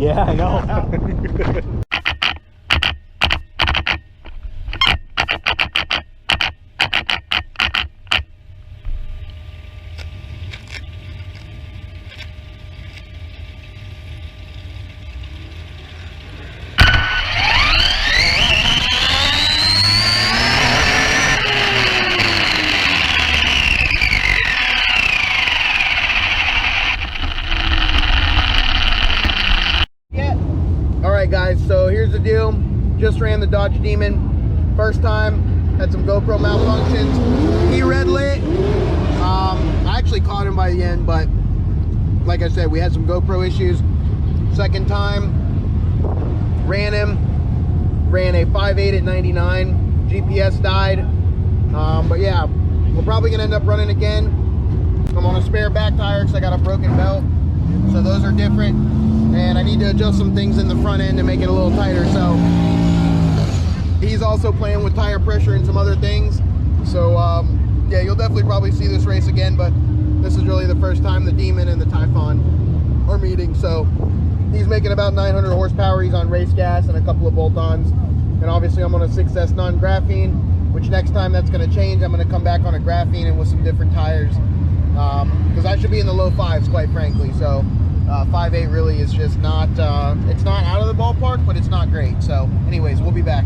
Yeah, I know. Alright guys, so here's the deal. Just ran the Dodge Demon. First time, had some GoPro malfunctions. He red lit. I actually caught him by the end, but like I said, we had some GoPro issues. Second time, ran him. Ran a 5.8 at 99. GPS died. But yeah, we're probably gonna end up running again. I'm on a spare back tire because I got a broken belt. So those are different. And I need to adjust some things in the front end to make it a little tighter. So he's also playing with tire pressure and some other things. So yeah, you'll definitely probably see this race again, but this is really the first time the Demon and the Typhon are meeting. So he's making about 900 horsepower. He's on race gas and a couple of bolt-ons. And obviously I'm on a 6S non-graphene, which next time that's going to change. I'm going to come back on a graphene and with some different tires. Because I should be in the low fives, quite frankly. So 5.8 really is just not, it's not out of the ballpark, but it's not great. So anyways, we'll be back.